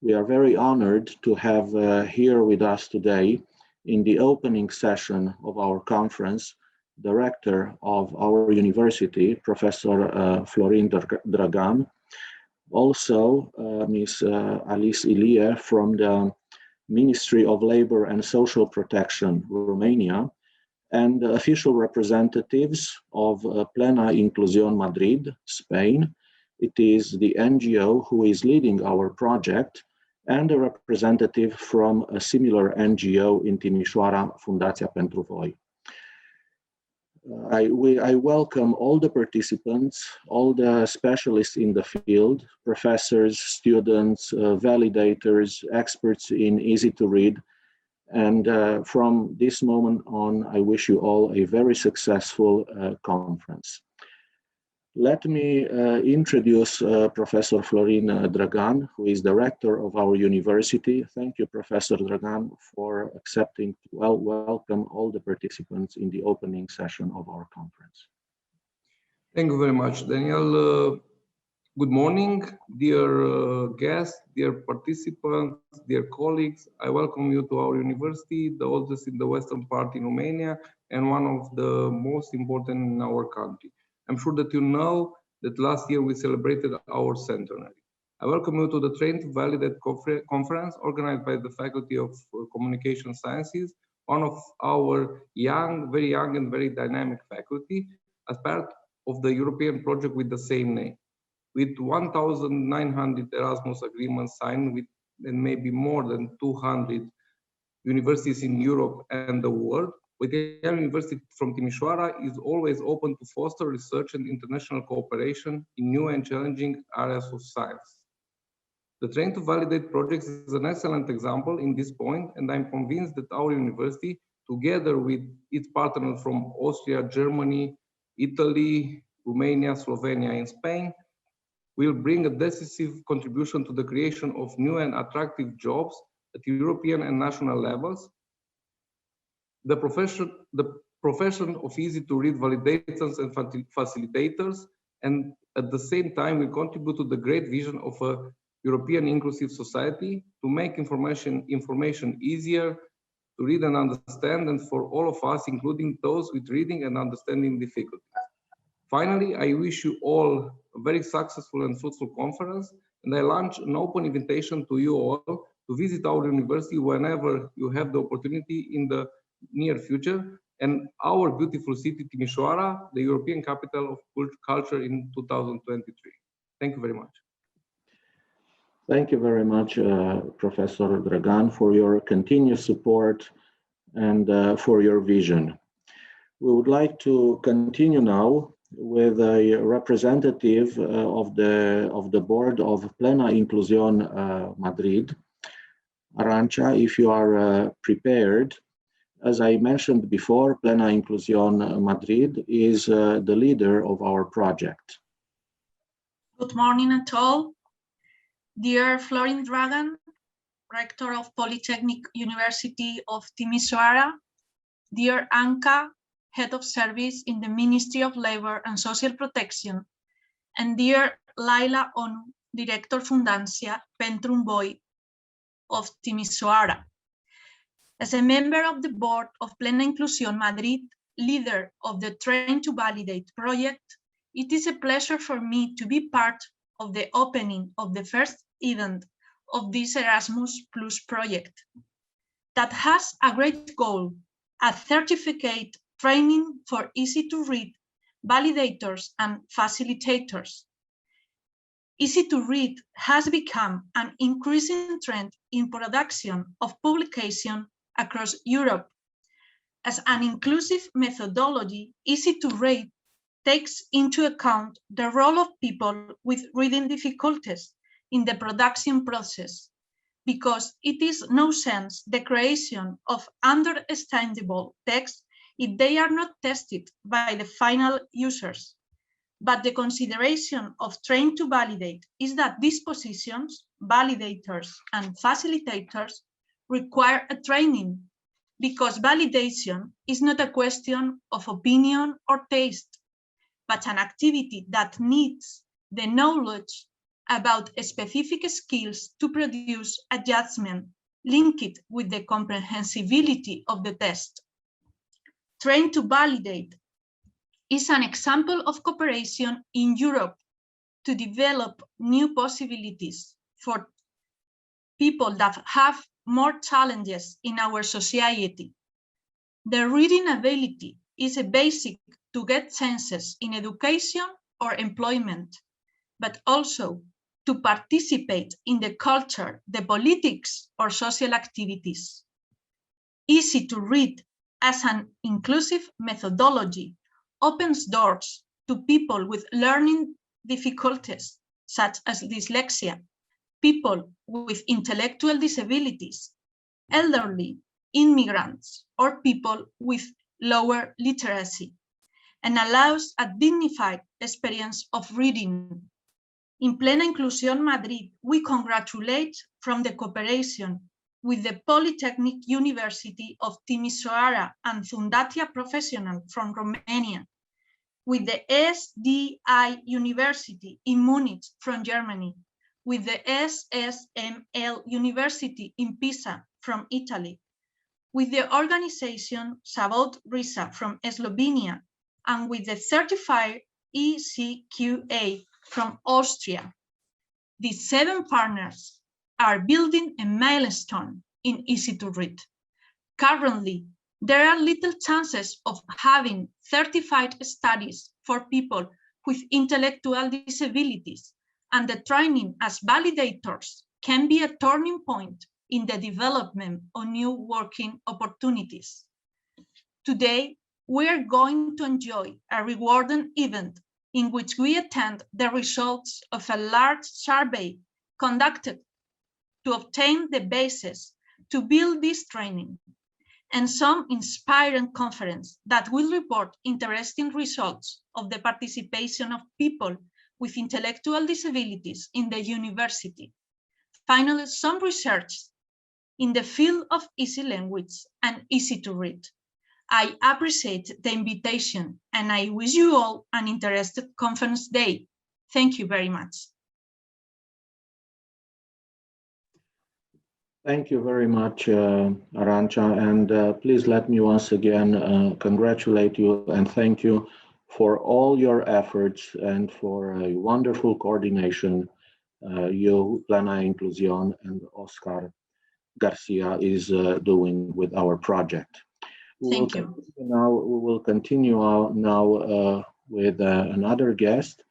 We are very honored to have here with us today in the opening session of our conference, the Rector of our university, Professor Florin Dragan, also Ms. Alice Ilie from the Ministry of Labor and Social Protection, Romania, and official representatives of Plena Inclusión Madrid, Spain. It is the NGO who is leading our project, and a representative from a similar NGO in Timisoara, Fundatia Pentru. I welcome all the participants, all the specialists in the field, professors, students, validators, experts in easy to read. And from this moment on, I wish you all a very successful conference. Let me introduce Professor Florin Dragan, who is the rector of our university. Thank you, Professor Dragan, for accepting to welcome all the participants in the opening session of our conference. Thank you very much, Daniel. Good morning, dear guests, dear participants, dear colleagues. I welcome you to our university, the oldest in the western part in Romania, and one of the most important in our country. I'm sure that you know that last year we celebrated our centenary. I welcome you to the Train2Validate conference organized by the Faculty of Communication Sciences, one of our very young and very dynamic faculty, as part of the European project with the same name. With 1,900 Erasmus agreements signed with and maybe more than 200 universities in Europe and the world, Politehnica University from Timisoara is always open to foster research and international cooperation in new and challenging areas of science. The Train2Validate project is an excellent example in this point, and I'm convinced that our university, together with its partners from Austria, Germany, Italy, Romania, Slovenia, and Spain, will bring a decisive contribution to the creation of new and attractive jobs at European and national levels. The profession of easy-to-read validators and facilitators, and at the same time will contribute to the great vision of a European inclusive society to make information easier to read and understand, and for all of us, including those with reading and understanding difficulties. Finally, I wish you all a very successful and fruitful conference, and I launch an open invitation to you all to visit our university whenever you have the opportunity in the near future, and our beautiful city, Timisoara, the European capital of culture in 2023. Thank you very much. Thank you very much, Professor Dragan, for your continuous support and for your vision. We would like to continue now with a representative of the board of Plena Inclusión Madrid. Aranca, if you are prepared. As I mentioned before, Plena Inclusión Madrid is the leader of our project. Good morning at all. Dear Florin Dragan, Rector of Politehnica University of Timisoara, dear Anca, Head of Service in the Ministry of Labor and Social Protection, and dear Laila, Director Fundatia Pentru of Timisoara. As a member of the board of Plena Inclusión Madrid, leader of the Train2Validate project, it is a pleasure for me to be part of the opening of the first event of this Erasmus Plus project that has a great goal, a certificate training for easy-to-read validators and facilitators. Easy-to-read has become an increasing trend in production of publication across Europe. As an inclusive methodology, easy-to-read takes into account the role of people with reading difficulties in the production process, because it is no sense the creation of understandable text if they are not tested by the final users. But the consideration of Train2Validate is that these positions, validators and facilitators, require a training, because validation is not a question of opinion or taste, but an activity that needs the knowledge about specific skills to produce a judgment linked with the comprehensibility of the test. Train2Validate is an example of cooperation in Europe to develop new possibilities for people that have more challenges in our society. The reading ability is a basic to get chances in education or employment, but also to participate in the culture, the politics, or social activities. Easy to read as an inclusive methodology opens doors to people with learning difficulties, such as dyslexia, people with intellectual disabilities, elderly, immigrants, or people with lower literacy, and allows a dignified experience of reading. In Plena Inclusión Madrid, we congratulate from the cooperation with the Politehnica University of Timisoara and Fundatia Professional from Romania, with the SDI University in Munich from Germany, with the SSML University in Pisa from Italy, with the organization Sabot Risa from Slovenia, and with the certified ECQA from Austria. These 7 partners are building a milestone in easy to read. Currently, there are little chances of having certified studies for people with intellectual disabilities, and the training as validators can be a turning point in the development of new working opportunities. Today, we are going to enjoy a rewarding event in which we attend the results of a large survey conducted to obtain the basis to build this training, and some inspiring conference that will report interesting results of the participation of people with intellectual disabilities in the university. Finally, some research in the field of easy language and easy to read. I appreciate the invitation and I wish you all an interesting conference day. Thank you very much. Thank you very much, Arancha, and please let me once again congratulate you and thank you for all your efforts and for a wonderful coordination you, Plena Inclusión, and Oscar Garcia is doing with our project. Thank you. We will continue now with another guest.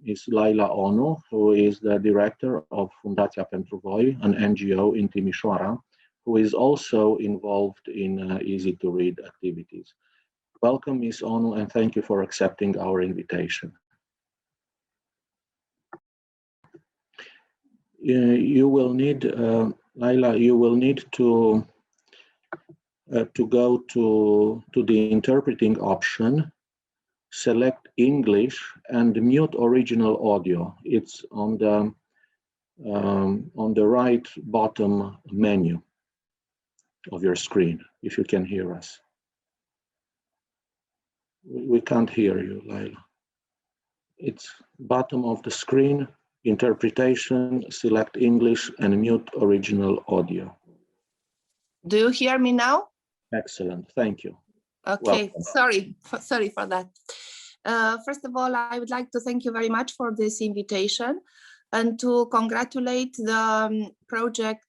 Is Laila Onu, who is the director of Fundatia Pentru, an NGO in Timisoara, who is also involved in easy-to-read activities. Welcome, Ms. Onu, and thank you for accepting our invitation. You will need, Laila, you will need to go to the interpreting option, select English and mute original audio. It's on the right bottom menu of your screen, if you can hear us. We can't hear you, Laila. It's bottom of the screen, interpretation, select English and mute original audio. Do you hear me now? Excellent, thank you. Okay, welcome. sorry for that. First of all, I would like to thank you very much for this invitation and to congratulate the project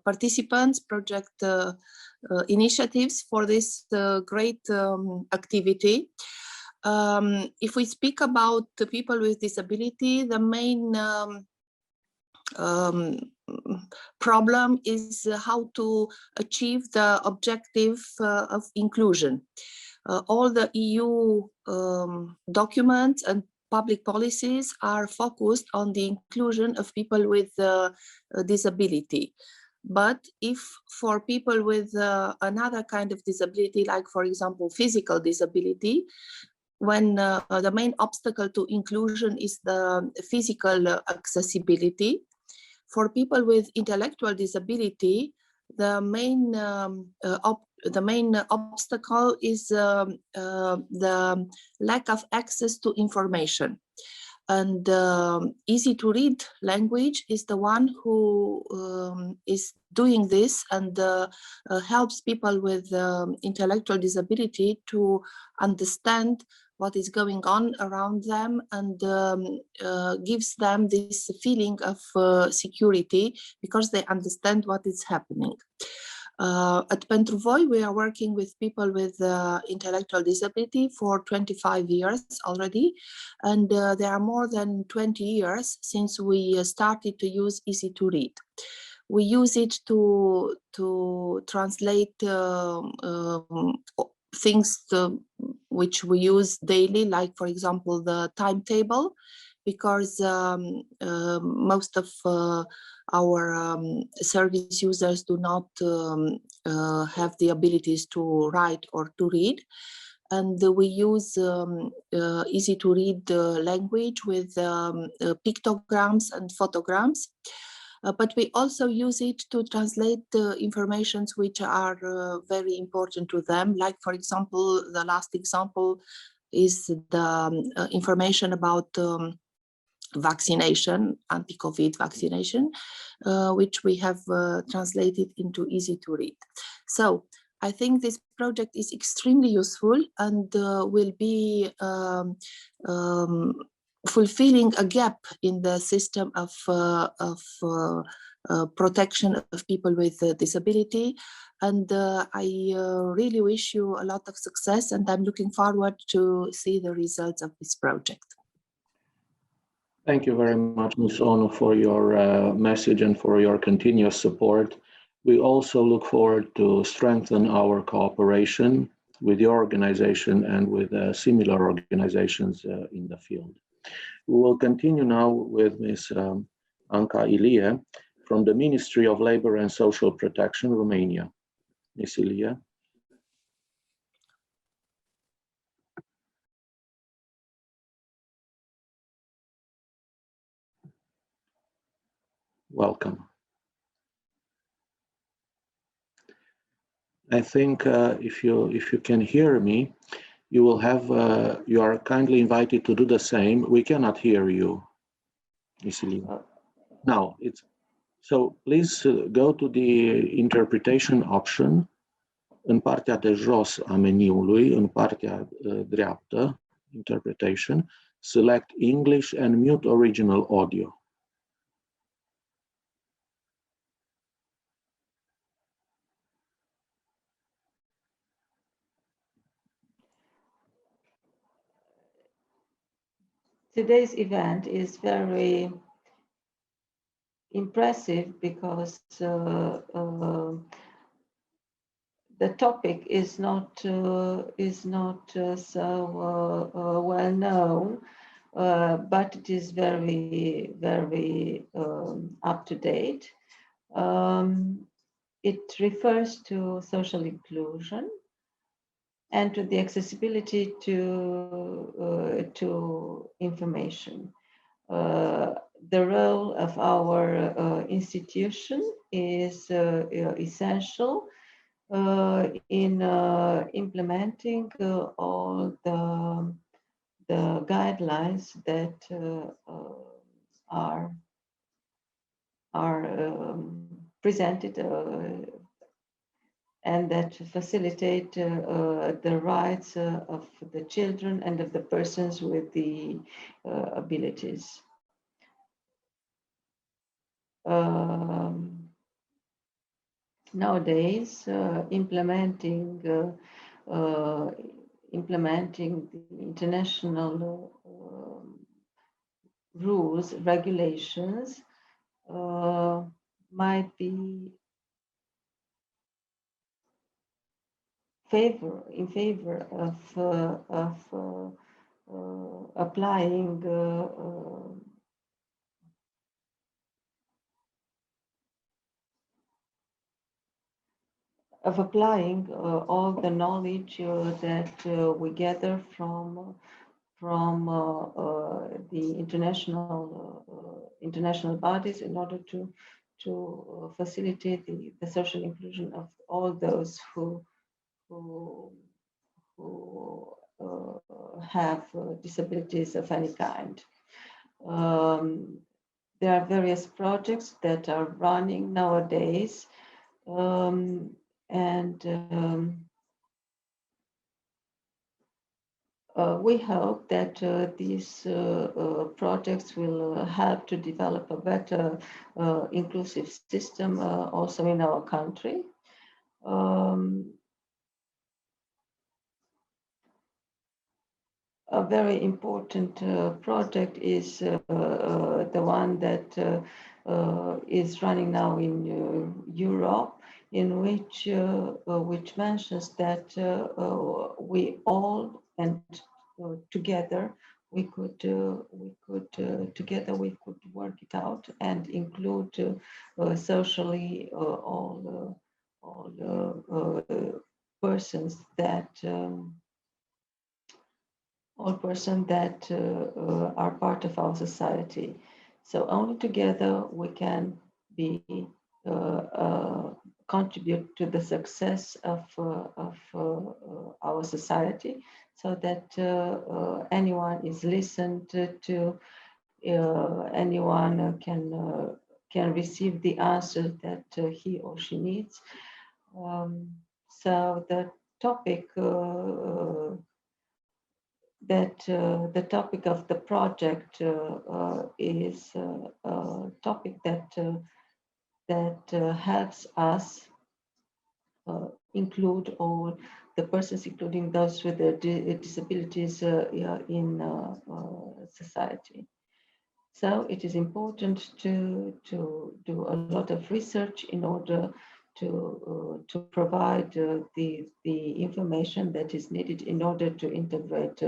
participants, project initiatives for this great activity. If we speak about the people with disability, the main problem is how to achieve the objective of inclusion. All the EU documents and public policies are focused on the inclusion of people with disability. But if for people with another kind of disability, like for example, physical disability, when the main obstacle to inclusion is the physical accessibility, for people with intellectual disability, the main obstacle is the lack of access to information. And easy to read language is the one who is doing this and helps people with intellectual disability to understand what is going on around them, and gives them this feeling of security because they understand what is happening. At Pentru, we are working with people with intellectual disability for 25 years already, and there are more than 20 years since we started to use easy to read. We use it to translate things which we use daily, like, for example, the timetable, because most of our service users do not have the abilities to write or to read. And we use easy to read language with pictograms and photograms. But we also use it to translate informations which are very important to them. Like, for example, the last example is the information about vaccination, anti-COVID vaccination, which we have translated into easy to read. So I think this project is extremely useful and will be fulfilling a gap in the system of protection of people with disability. And I really wish you a lot of success, and I'm looking forward to see the results of this project. Thank you very much, Ms. Ono, for your message and for your continuous support. We also look forward to strengthen our cooperation with your organization and with similar organizations in the field. We will continue now with Ms. Anca Ilie from the Ministry of Labor and Social Protection, Romania. Ms. Ilie. Welcome. I think if you can hear me, you will have you are kindly invited to do the same. We cannot hear you, Ms. Ilie. Now it's so. Please go to the interpretation option în partea de jos a meniului, în partea dreaptă, interpretation. Select English and mute original audio. Today's event is very impressive because the topic is not so well known, but it is very, very up to date. It refers to social inclusion and to the accessibility to information. The role of our institution is essential in implementing all the guidelines that are presented and that facilitate the rights of the children and of the persons with the abilities. Nowadays, implementing the international rules, regulations might be in favor of applying all the knowledge that we gather from the international bodies in order to facilitate the social inclusion of all those who have disabilities of any kind. There are various projects that are running nowadays, we hope that these projects will help to develop a better inclusive system also in our country. A very important project is the one that is running now in Europe, in which mentions that we all and together we could work it out and include socially all persons that are part of our society. So only together we can be contribute to the success of our society, so that anyone is listened to, anyone can receive the answer that he or she needs. So the topic the topic of the project is a topic that helps us include all the persons, including those with disabilities in society. So it is important to do a lot of research in order to provide the information that is needed in order to integrate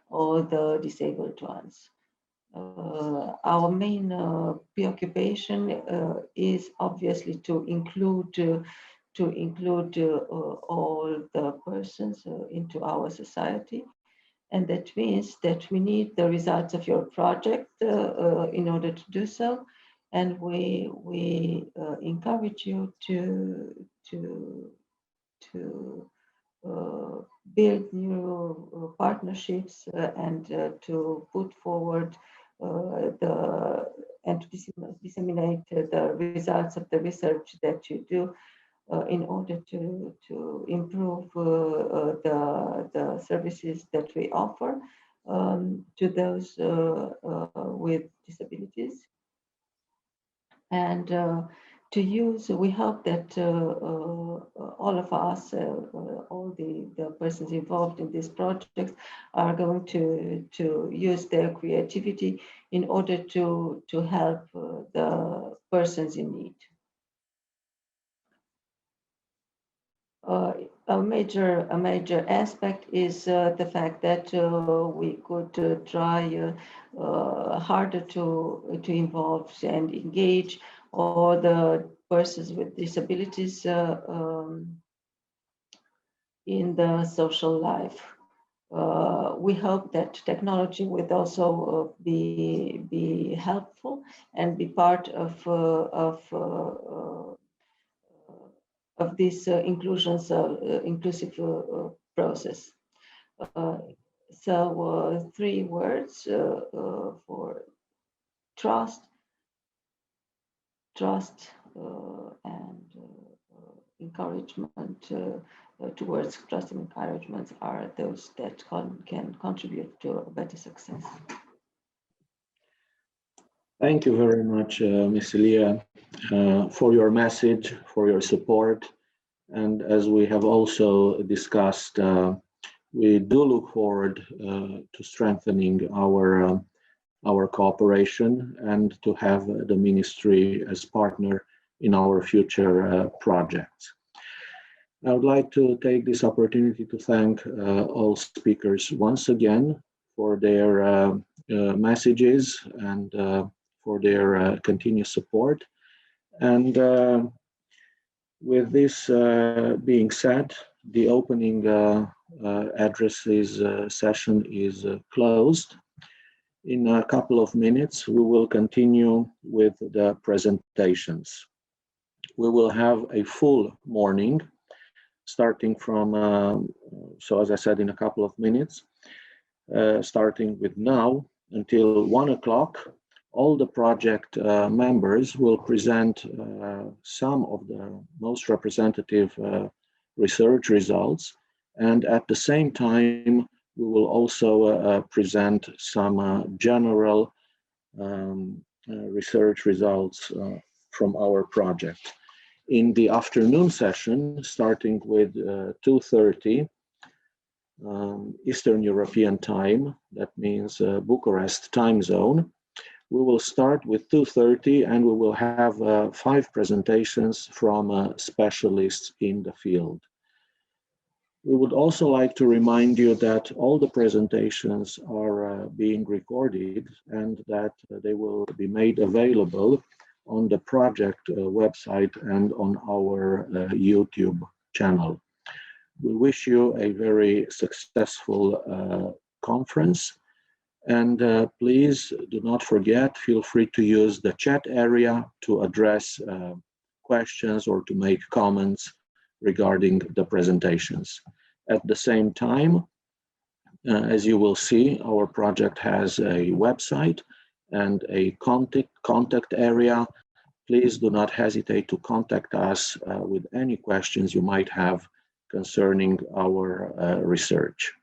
all the disabled ones. Our main preoccupation is obviously to include all the persons into our society. And that means that we need the results of your project in order to do so. And we encourage you to build new partnerships and to put forward and to disseminate the results of the research that you do in order to improve the services that we offer to those with disabilities. And to use, we hope that all of us, all the persons involved in these projects are going to use their creativity in order to help the persons in need. A major aspect is the fact that we could try harder to involve and engage all the persons with disabilities in the social life. We hope that technology would also be helpful and be part of this inclusive process. So 3 words for trust, and encouragement towards trust and encouragement are those that can contribute to a better success. Thank you very much, Ms. Ilie, for your message, for your support. And as we have also discussed, we do look forward to strengthening our cooperation and to have the ministry as partner in our future projects. I would like to take this opportunity to thank all speakers once again for their messages and for their continuous support. And with this being said, the opening addresses session is closed. In a couple of minutes, we will continue with the presentations. We will have a full morning, starting from, so as I said, in a couple of minutes, starting with now until 1 o'clock. All the project members will present some of the most representative research results, and at the same time, we will also present some general research results from our project. In the afternoon session, starting with 2:30 Eastern European time, that means Bucharest time zone, we will start with 2:30 and we will have 5 presentations from specialists in the field. We would also like to remind you that all the presentations are being recorded and that they will be made available on the project website and on our YouTube channel. We wish you a very successful conference, and please do not forget, feel free to use the chat area to address questions or to make comments regarding the presentations. At the same time, as you will see, our project has a website and a contact area. Please do not hesitate to contact us with any questions you might have concerning our research.